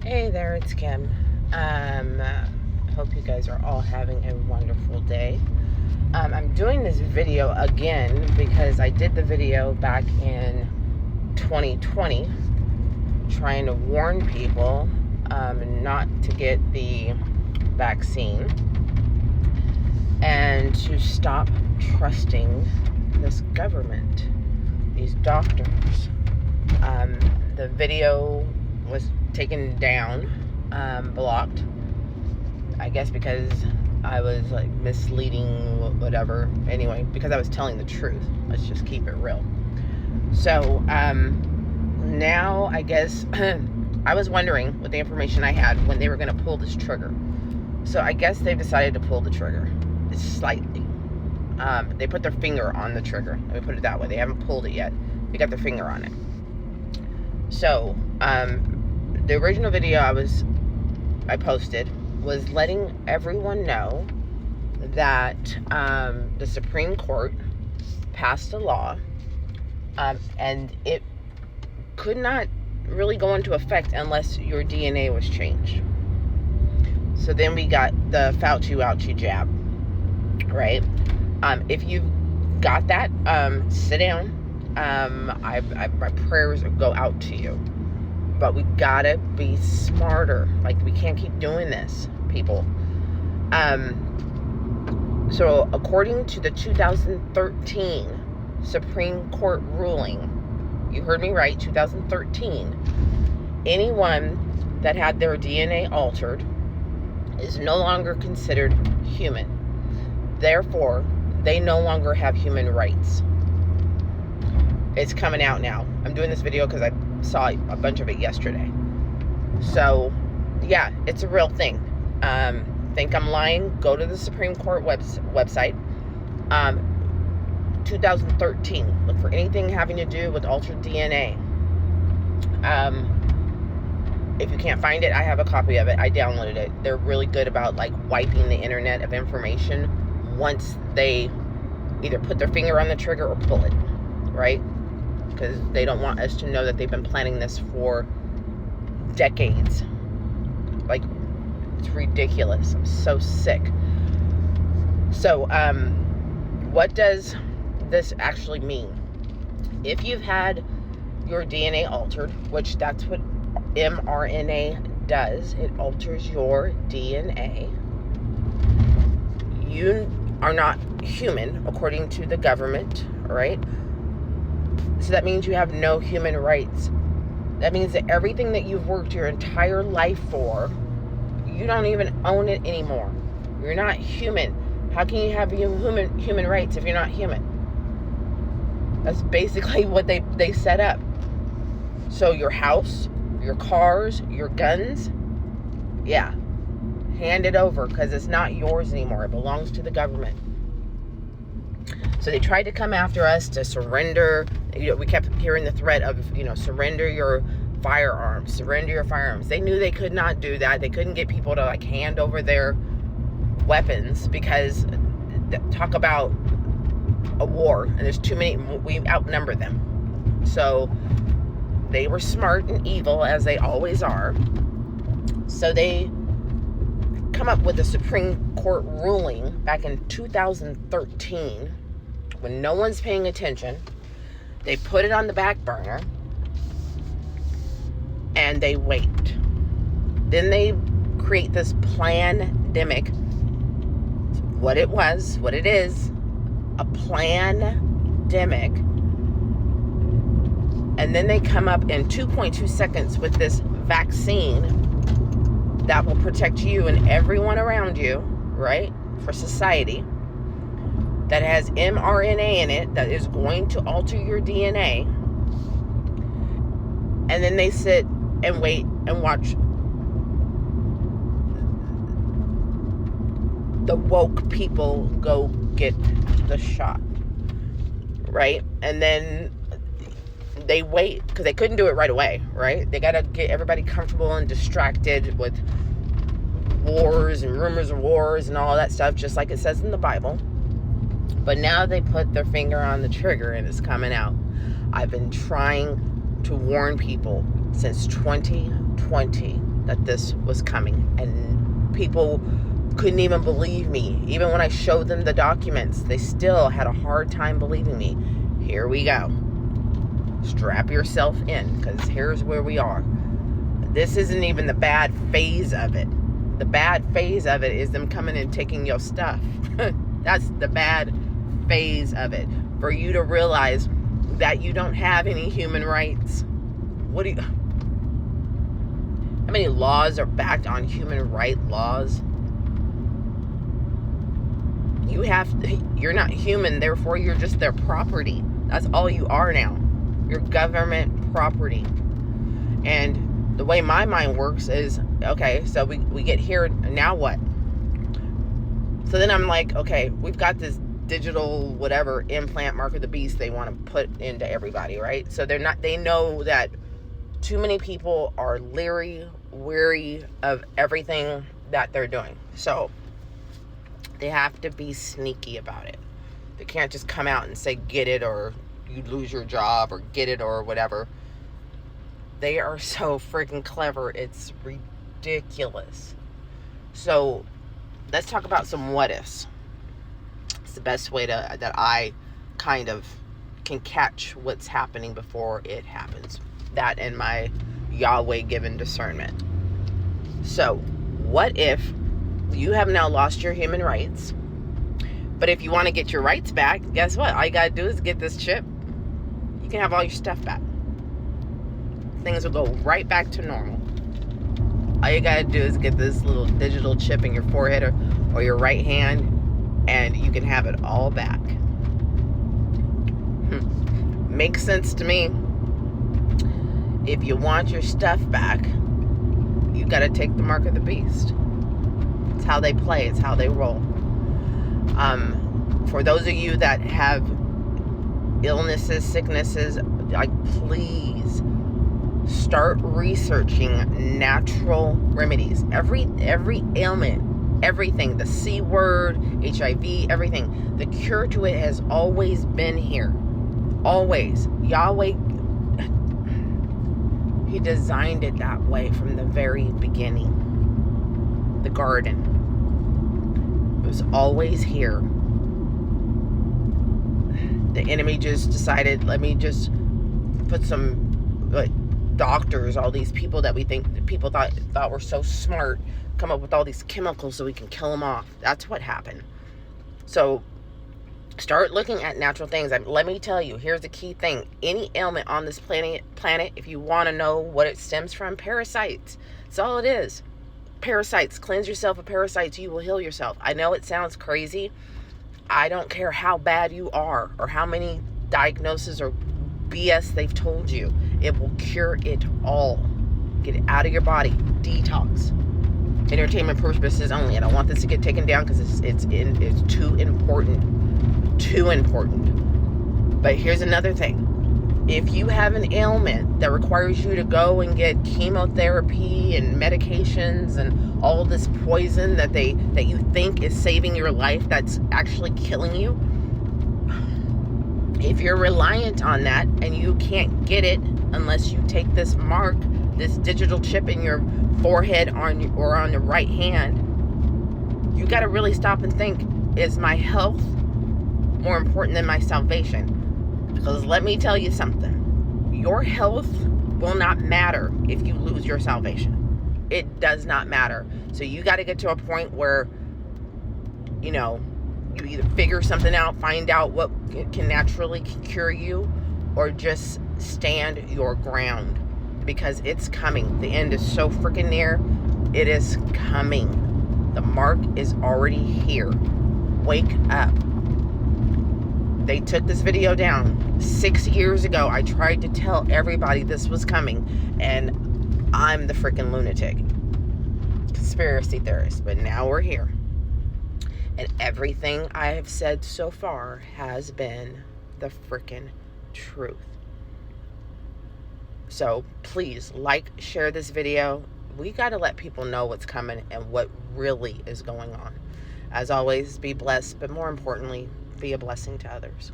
Hey there, it's Kim. Hope you guys are all having a wonderful day. I'm doing this video again because I did the video back in 2020 trying to warn people not to get the vaccine and to stop trusting this government, these doctors. The video was taken down, blocked, I guess because I was like misleading, whatever. Anyway, because I was telling the truth. Let's just keep it real. So now I guess I was wondering with the information I had when they were going to pull this trigger. So I guess they've decided to pull the trigger slightly. They put their finger on the trigger. Let me put it that way. They haven't pulled it yet. They got their finger on it. So the original video I posted was letting everyone know that the Supreme Court passed a law, and it could not really go into effect unless your DNA was changed. So then we got the Fauci jab, right? If you got that, sit down. My prayers go out to you. But we gotta be smarter. Like, we can't keep doing this, people. So according to the 2013 Supreme Court ruling, you heard me right, 2013, anyone that had their DNA altered is no longer considered human. Therefore, they no longer have human rights. It's coming out now. I'm doing this video because I saw a bunch of it yesterday. So, yeah, it's a real thing. Think I'm lying? Go to the Supreme Court website. 2013. Look for anything having to do with altered DNA. If you can't find it, I have a copy of it. I downloaded it. They're really good about like wiping the internet of information once they either put their finger on the trigger or pull it, right? Because they don't want us to know that they've been planning this for decades. Like, it's ridiculous. I'm so sick. So, what does this actually mean? If you've had your DNA altered, which that's what mRNA does, it alters your DNA. You are not human, according to the government, right? So that means you have no human rights. That means that everything that you've worked your entire life for, you don't even own it anymore. You're not human. How can you have human rights if you're not human? That's basically what they set up. So your house, your cars, your guns, yeah, hand it over because it's not yours anymore. It belongs to the government. So they tried to come after us to surrender. We kept hearing the threat of, surrender your firearms, surrender your firearms. They knew they could not do that. They couldn't get people to like hand over their weapons because talk about a war and there's too many, we outnumber them. So they were smart and evil as they always are. So they come up with a Supreme Court ruling back in 2013 when no one's paying attention. They put it on the back burner and they wait. Then they create this pandemic. What it is, a pandemic. And then they come up in 2.2 seconds with this vaccine that will protect you and everyone around you, right? For society. That has mRNA in it that is going to alter your DNA. And then they sit and wait and watch the woke people go get the shot, right? And then they wait because they couldn't do it right away, right? They got to get everybody comfortable and distracted with wars and rumors of wars and all that stuff, just like it says in the Bible. But now they put their finger on the trigger and it's coming out. I've been trying to warn people since 2020 that this was coming, and people couldn't even believe me. Even when I showed them the documents, they still had a hard time believing me. Here we go. Strap yourself in, because here's where we are. This isn't even the bad phase of it. The bad phase of it is them coming and taking your stuff. That's the bad phase of it. For you to realize that you don't have any human rights. How many laws are backed on human right laws? You're not human, therefore you're just their property. That's all you are now. You're government property. And the way my mind works is, okay, so we get here, now what? So then I'm like, okay, we've got this digital whatever implant mark of the beast they want to put into everybody, right? So they know that too many people are weary of everything that they're doing. So they have to be sneaky about it. They can't just come out and say, get it, or you lose your job, or get it, or whatever. They are so freaking clever. It's ridiculous. So let's talk about some what ifs. It's the best way that I kind of can catch what's happening before it happens. That and my Yahweh given discernment. So what if you have now lost your human rights, but if you want to get your rights back, guess what? All you gotta do is get this chip. You can have all your stuff back. Things will go right back to normal. All you gotta do is get this little digital chip in your forehead or your right hand, and you can have it all back. Makes sense to me. If you want your stuff back, you gotta take the mark of the beast. It's how they play. It's how they roll. For those of you that have illnesses, sicknesses, like, please start researching natural remedies. Every ailment, everything, the C word, HIV, everything. The cure to it has always been here. Always. Yahweh, He designed it that way from the very beginning. The garden. It was always here. The enemy just decided, let me just put some doctors, all these people that people thought were so smart, come up with all these chemicals so we can kill them off. That's what happened. So start looking at natural things. Let me tell you, here's the key thing. Any ailment on this planet, if you want to know what it stems from, parasites. That's all it is. Parasites. Cleanse yourself of parasites, you will heal yourself. I know it sounds crazy. I don't care how bad you are or how many diagnoses or BS they've told you. It will cure it all. Get it out of your body. Detox. Entertainment purposes only. I don't want this to get taken down because it's too important. Too important. But here's another thing. If you have an ailment that requires you to go and get chemotherapy and medications and all of this poison that you think is saving your life, that's actually killing you, if you're reliant on that and you can't get it unless you take this mark, this digital chip in your forehead or on the right hand, you got to really stop and think, is my health more important than my salvation? Because let me tell you something. Your health will not matter if you lose your salvation. It does not matter. So you got to get to a point where, you either figure something out, find out what can naturally cure you, or just stand your ground. Because it's coming. The end is so freaking near. It is coming. The mark is already here. Wake up. They took this video down 6 years ago. I tried to tell everybody this was coming, and I'm the freaking lunatic conspiracy theorist. But now we're here, and everything I have said so far has been the freaking truth. So please share this video. We got to let people know what's coming and what really is going on. As always, be blessed, but more importantly, be a blessing to others.